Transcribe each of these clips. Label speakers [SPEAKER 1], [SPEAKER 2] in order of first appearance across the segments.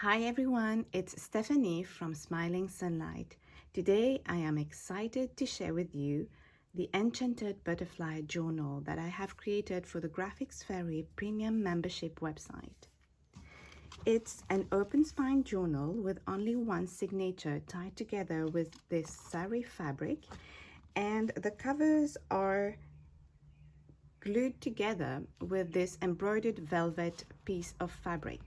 [SPEAKER 1] Hi everyone, it's Stephanie from Smiling Sunlight. Today I am excited to share with you the Enchanted Butterfly Journal that I have created for the Graphics Fairy Premium Membership website. It's an open spine journal with only one signature tied together with this sari fabric, and the covers are glued together with this embroidered velvet piece of fabric.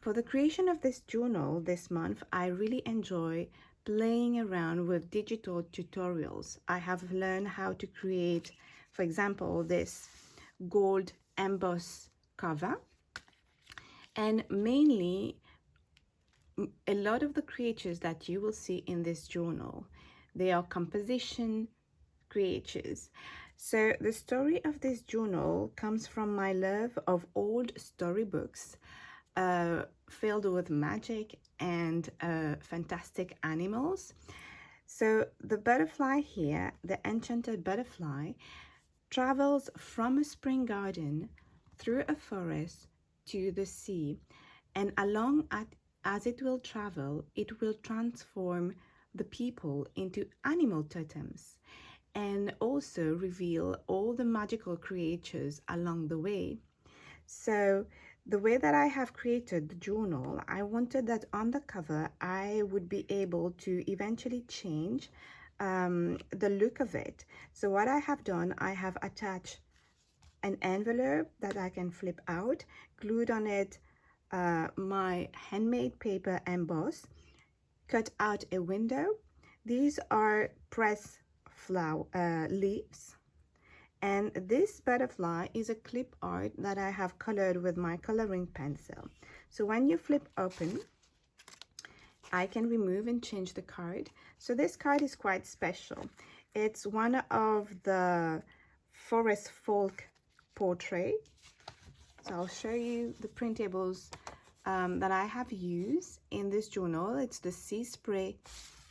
[SPEAKER 1] For the creation of this journal this month, I really enjoy playing around with digital tutorials. I have learned how to create, for example, this gold emboss cover, and mainly a lot of the creatures that you will see in this journal, they are composition creatures. So the story of this journal comes from my love of old storybooks filled with magic and fantastic animals. So the butterfly here, the enchanted butterfly, travels from a spring garden through a forest to the sea, and as it will travel, it will transform the people into animal totems and also reveal all the magical creatures along the way. So the way that I have created the journal, I wanted that on the cover I would be able to eventually change the look of it. So what I have done, I have attached an envelope that I can flip out, glued on it my handmade paper emboss, cut out a window. These are pressed flower leaves, and this butterfly is a clip art that I have colored with my coloring pencil. So when you flip open, I can remove and change the card. So this card is quite special. It's one of the forest folk portrait. So I'll show you the printables that I have used in this journal. It's the sea spray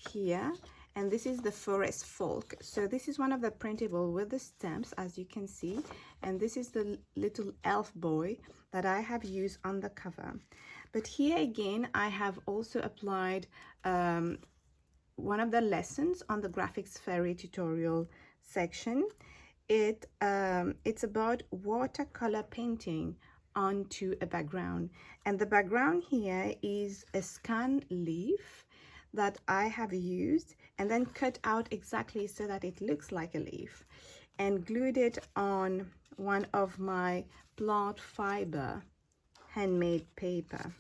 [SPEAKER 1] here, and this is the forest folk. So this is one of the printable with the stamps, as you can see, and this is the little elf boy that I have used on the cover. But here again, I have also applied one of the lessons on the graphics fairy tutorial section. It's about watercolor painting onto a background, and the background here is a scan leaf that I have used and then cut out exactly so that it looks like a leaf, and glued it on one of my plant fiber handmade paper.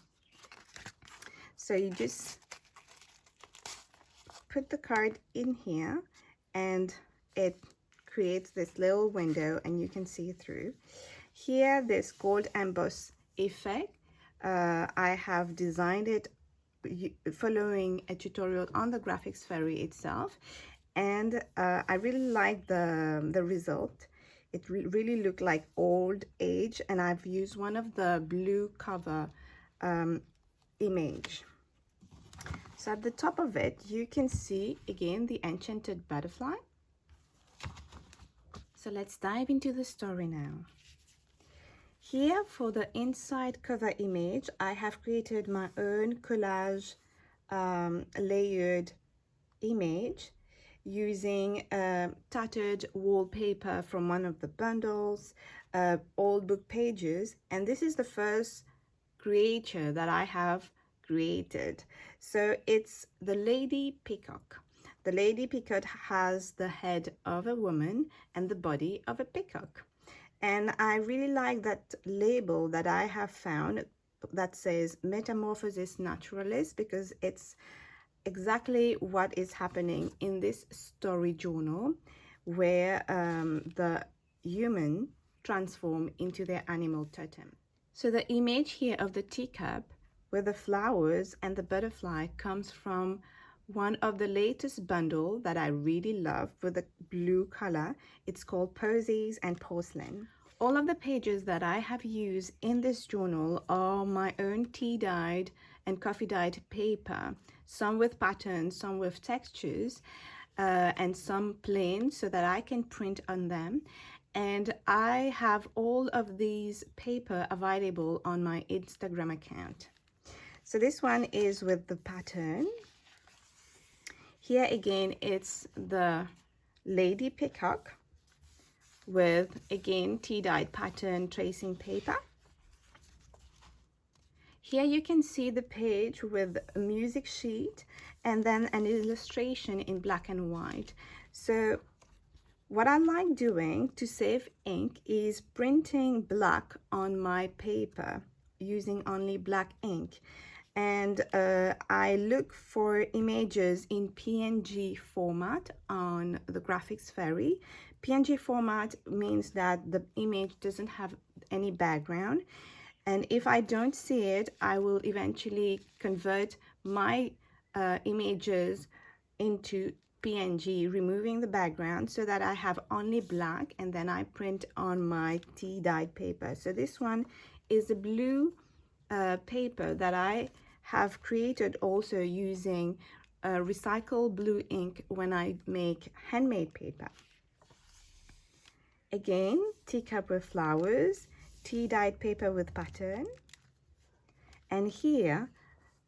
[SPEAKER 1] So you just put the card in here and it creates this little window and you can see through. Here, this gold emboss effect, I have designed it following a tutorial on the graphics fairy itself, and I really like the result. It really looked like old age, and I've used one of the blue cover image. So at the top of it, you can see again the enchanted butterfly. So let's dive into the story now. Here for the inside cover image, I have created my own collage layered image using tattered wallpaper from one of the bundles, old book pages, and this is the first creature that I have created. So it's the Lady Peacock. The Lady Peacock has the head of a woman and the body of a peacock. And I really like that label that I have found that says Metamorphosis Naturalis, because it's exactly what is happening in this story journal, where the human transform into their animal totem. So the image here of the teacup with the flowers and the butterfly comes from one of the latest bundle that I really love with the blue color. It's called Posies and Porcelain. All of the pages that I have used in this journal are my own tea dyed and coffee dyed paper, some with patterns, some with textures, and some plain so that I can print on them. And I have all of these paper available on my Instagram account. So this one is with the pattern. Here again, it's the Lady Peacock with, again, tea-dyed pattern tracing paper. Here you can see the page with a music sheet and then an illustration in black and white. So what I like doing to save ink is printing black on my paper using only black ink. And I look for images in PNG format on the Graphics Fairy. PNG format means that the image doesn't have any background. And if I don't see it, I will eventually convert my images into PNG, removing the background so that I have only black, and then I print on my tea-dyed paper. So this one is a blue paper that I have created also using recycled blue ink when I make handmade paper. Again, teacup with flowers, tea-dyed paper with pattern. And here,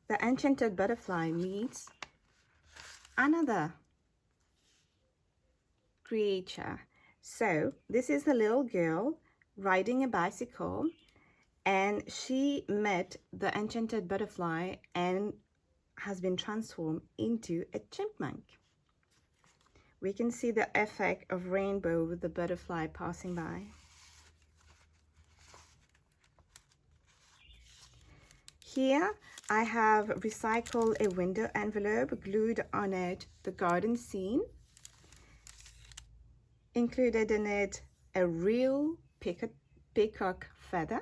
[SPEAKER 1] the Enchanted Butterfly meets another creature. So this is a little girl riding a bicycle, and she met the Enchanted Butterfly and has been transformed into a chipmunk. We can see the effect of rainbow with the butterfly passing by. Here I have recycled a window envelope, glued on it the garden scene, included in it a real peacock feather.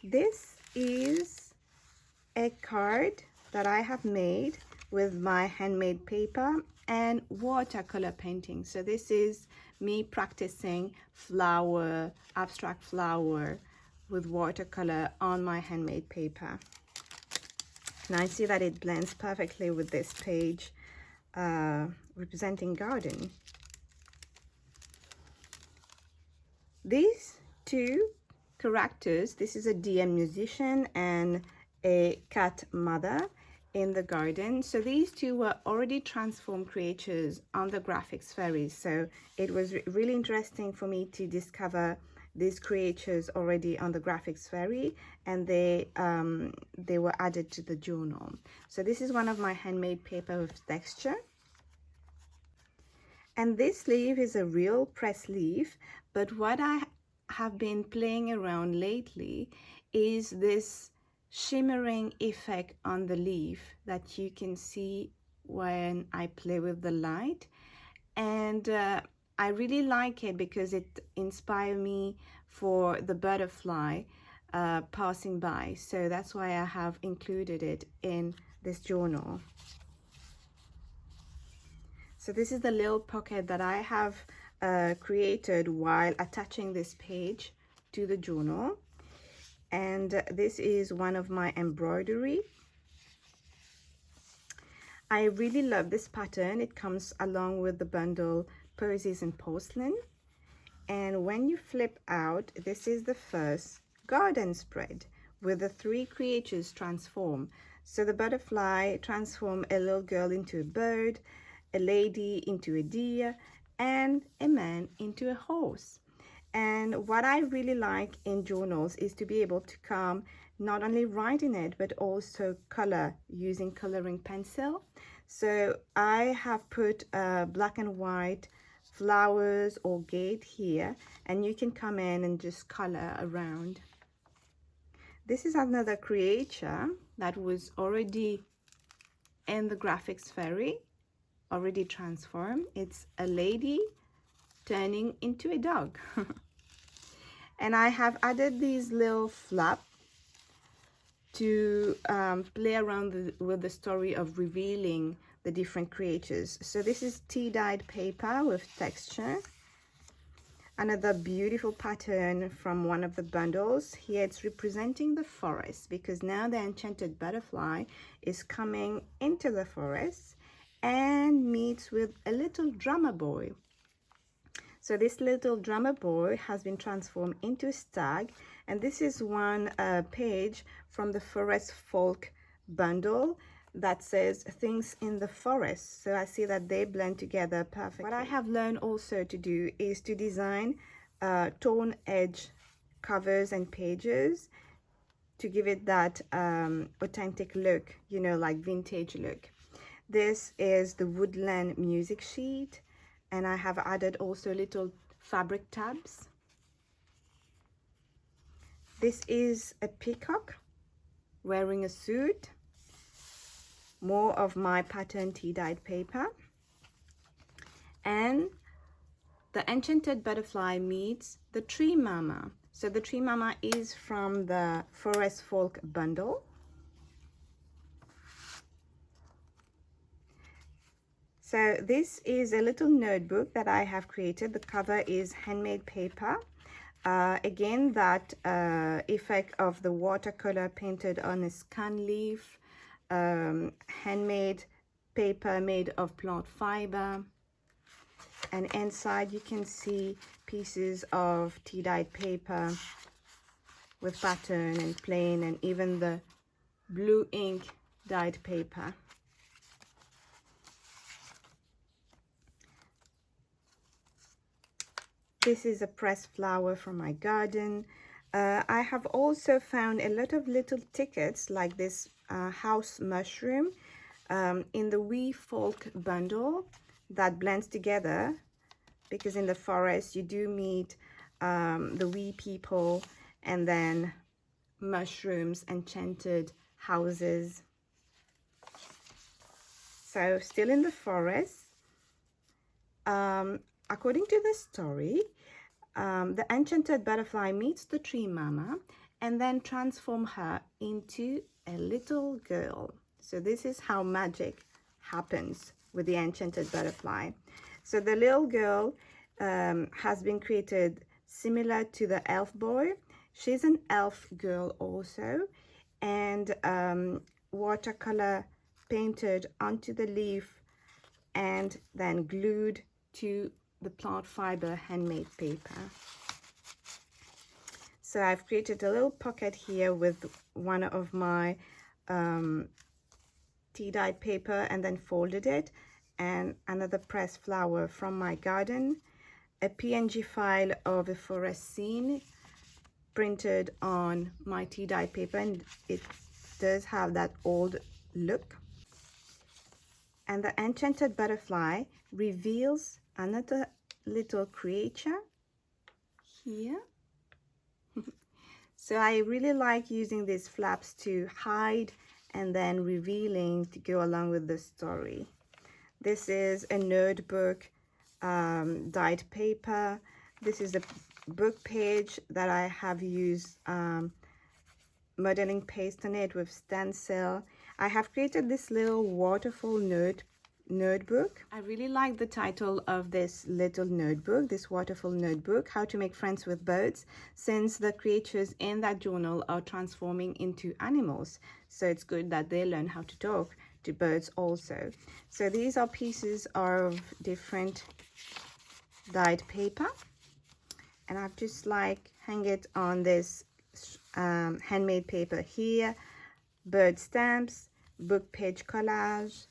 [SPEAKER 1] This is a card that I have made with my handmade paper and watercolor painting. So this is me practicing flower, abstract flower with watercolor on my handmade paper. And I see that it blends perfectly with this page representing garden. These two characters, this is a DM musician and a cat mother in the garden. So these two were already transformed creatures on the Graphics Fairy. So it was really interesting for me to discover these creatures already on the Graphics Fairy, and they were added to the journal. So this is one of my handmade paper with texture. And this leaf is a real press leaf, but what I have been playing around lately is this shimmering effect on the leaf that you can see when I play with the light. And I really like it because it inspired me for the butterfly passing by. So that's why I have included it in this journal. So this is the little pocket that I have created while attaching this page to the journal. And this is one of my embroidery. I really love this pattern. It comes along with the bundle Posies and Porcelain. And when you flip out, this is the first garden spread with the three creatures transform. So the butterfly transform a little girl into a bird, a lady into a deer, and a man into a horse. And what I really like in journals is to be able to come not only write in it, but also color using coloring pencil. So I have put black and white flowers or gate here, and you can come in and just color around. This is another creature that was already in the Graphics Fairy, already transformed. It's a lady turning into a dog. And I have added these little flaps to play around with the story of revealing the different creatures. So this is tea-dyed paper with texture. Another beautiful pattern from one of the bundles. Here it's representing the forest, because now the Enchanted Butterfly is coming into the forest and meets with a little drummer boy. So this little drummer boy has been transformed into a stag, And this is one page from the Forest Folk bundle that says things in the forest. So I see that they blend together perfectly. What I have learned also to do is to design tone edge covers and pages to give it that authentic look, you know, like vintage look. This is the woodland music sheet, and I have added also little fabric tabs. This is a peacock wearing a suit, more of my pattern tea-dyed paper, and the Enchanted Butterfly meets the Tree Mama. So the Tree Mama is from the Forest Folk bundle. So this is a little notebook that I have created. The cover is handmade paper. Again, that effect of the watercolor painted on a scan leaf, handmade paper made of plant fiber. And inside you can see pieces of tea-dyed paper with pattern and plain, and even the blue ink dyed paper. This is a pressed flower from my garden. I have also found a lot of little tickets like this house mushroom in the wee folk bundle that blends together, because in the forest you do meet the wee people and then mushrooms, enchanted houses. So still in the forest, according to the story, the enchanted butterfly meets the tree mama and then transform her into a little girl. So this is how magic happens with the enchanted butterfly. So the little girl has been created similar to the elf boy. She's an elf girl also, and watercolor painted onto the leaf and then glued to the plant fiber handmade paper. So I've created a little pocket here with one of my tea-dyed paper and then folded it, and another pressed flower from my garden, a PNG file of a forest scene printed on my tea-dyed paper, and it does have that old look. And the enchanted butterfly reveals another little creature here. So I really like using these flaps to hide and then revealing to go along with the story. This is a notebook dyed paper. This is a book page that I have used modeling paste on it with stencil. I have created this little waterfall notebook. I really like the title of this little notebook, this waterfall notebook, How to Make Friends with Birds, since the creatures in that journal are transforming into animals. So it's good that they learn how to talk to birds also. So these are pieces of different dyed paper, and I've just like hang it on this handmade paper here, bird stamps, book page collage.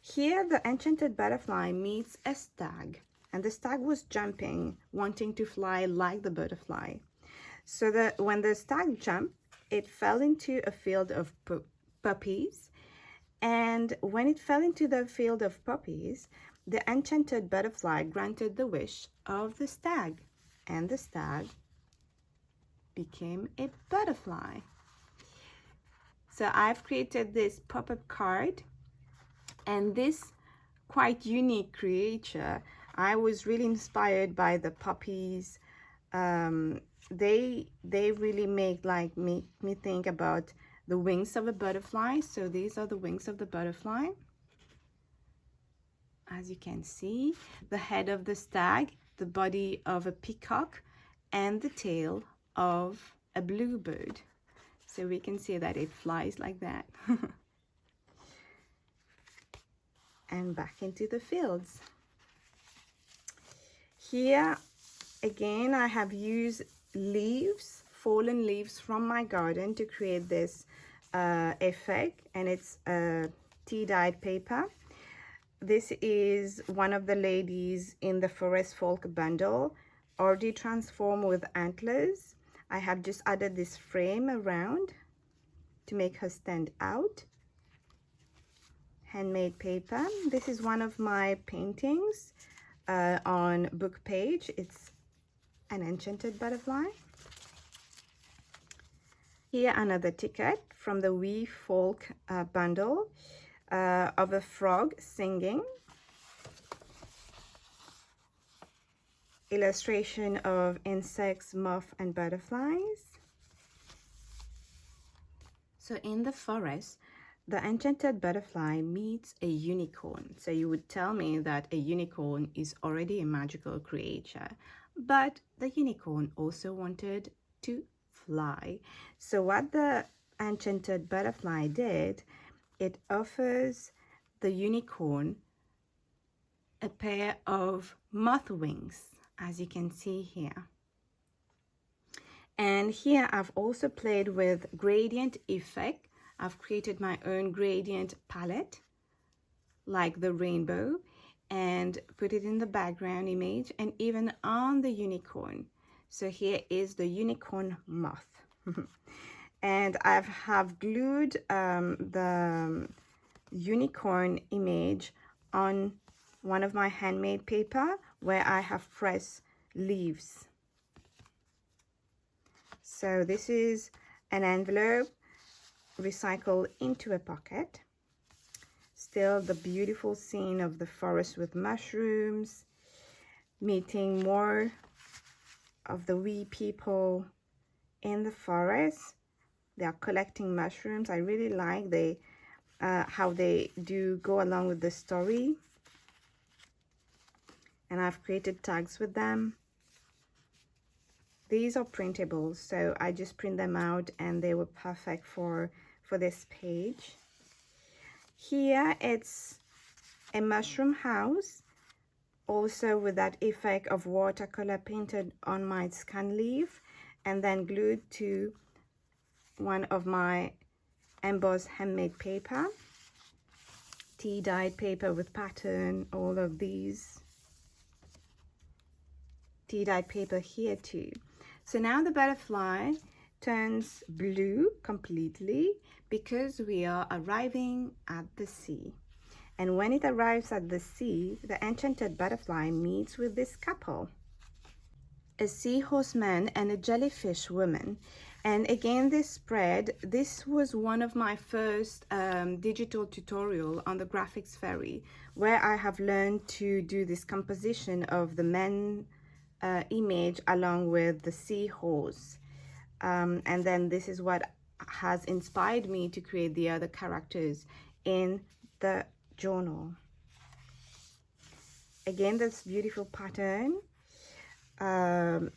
[SPEAKER 1] Here the enchanted butterfly meets a stag, and the stag was jumping, wanting to fly like the butterfly. So when the stag jumped, it fell into a field of puppies, and when it fell into the field of puppies, the enchanted butterfly granted the wish of the stag, and the stag became a butterfly. So I've created this pop-up card, and this quite unique creature, I was really inspired by the puppies. They really make me think about the wings of a butterfly. So these are the wings of the butterfly. As you can see, the head of the stag, the body of a peacock, and the tail of a bluebird. So we can see that it flies like that. And back into the fields. Here again I have used leaves fallen leaves from my garden to create this effect, and it's tea-dyed paper. This is one of the ladies in the Forest Folk bundle, already transformed with antlers. I have just added this frame around to make her stand out. Handmade paper. This is one of my paintings on book page. It's an enchanted butterfly. Here another ticket from the Wee Folk bundle of a frog singing. Illustration of insects, moths, and butterflies. So in the forest, the enchanted butterfly meets a unicorn. So you would tell me that a unicorn is already a magical creature, but the unicorn also wanted to fly. So what the enchanted butterfly did, it offers the unicorn a pair of moth wings, as you can see here. And here I've also played with gradient effect. I've created my own gradient palette, like the rainbow, and put it in the background image and even on the unicorn. So here is the unicorn moth. And I have glued the unicorn image on one of my handmade paper where I have pressed leaves. So this is an envelope recycled into a pocket. Still the beautiful scene of the forest with mushrooms, meeting more of the wee people in the forest. They are collecting mushrooms. I really like how they do go along with the story. And I've created tags with them. These are printables, so I just print them out and they were perfect for this page. Here it's a mushroom house, also with that effect of watercolor painted on my scan leaf and then glued to one of my embossed handmade paper. Tea-dyed paper with pattern, all of these. Tea-dyed paper here too. So now the butterfly turns blue completely because we are arriving at the sea. And when it arrives at the sea, the enchanted butterfly meets with this couple, a seahorse man and a jellyfish woman. And again, this spread, this was one of my first digital tutorial on the Graphics Fairy, where I have learned to do this composition of the men image along with the seahorse. And then this is what has inspired me to create the other characters in the journal. Again, this beautiful pattern, a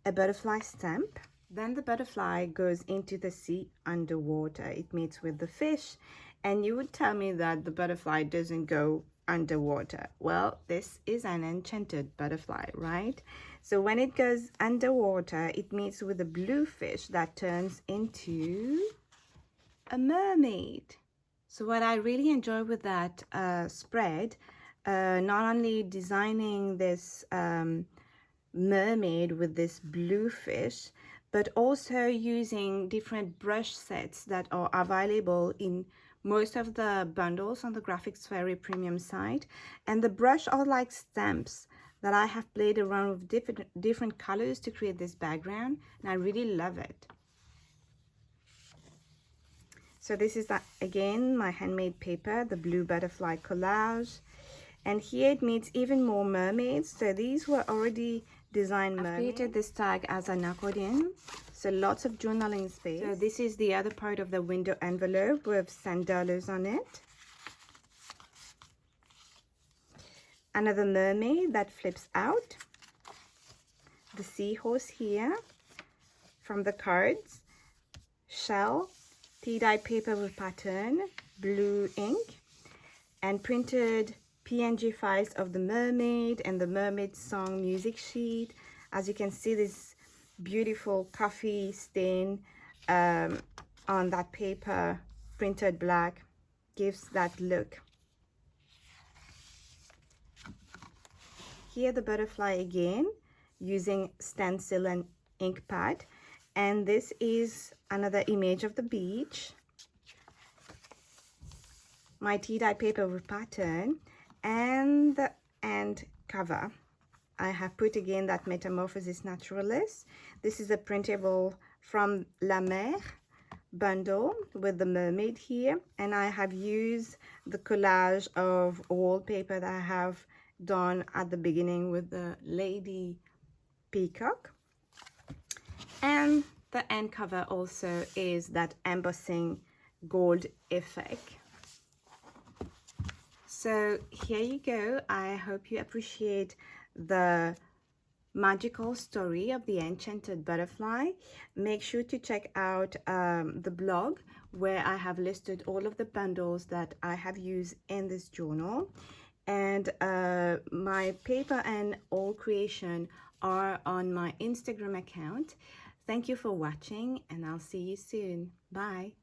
[SPEAKER 1] butterfly stamp. Then the butterfly goes into the sea underwater. It meets with the fish, and you would tell me that the butterfly doesn't go underwater. Well, this is an enchanted butterfly, right? So when it goes underwater, it meets with a blue fish that turns into a mermaid. So what I really enjoy with that spread, not only designing this mermaid with this blue fish, but also using different brush sets that are available in most of the bundles on the Graphics Fairy premium site. And the brush are like stamps that I have played around with different colors to create this background, and I really love it. So this is again my handmade paper, the blue butterfly collage. And here it meets even more mermaids. So these were already designed mermaids. I've created this tag as an accordion, so lots of journaling space. So this is the other part of the window envelope with $10 on it. Another mermaid that flips out. The seahorse here from the cards. Shell, tea-dyed paper with pattern, blue ink, and printed PNG files of the mermaid and the mermaid song music sheet. As you can see, this beautiful coffee stain on that paper, printed black, gives that look. Here the butterfly again, using stencil and ink pad, and this is another image of the beach. My tea dye paper with pattern, and the end cover. I have put again that Metamorphosis Naturalis. This is a printable from La Mer bundle with the mermaid here, and I have used the collage of wallpaper that I have done at the beginning with the Lady Peacock. And the end cover also is that embossing gold effect. So here you go. I hope you appreciate the magical story of the Enchanted Butterfly. Make sure to check out the blog where I have listed all of the bundles that I have used in this journal. And my paper and all creation are on my Instagram account. Thank you for watching, and I'll see you soon. Bye.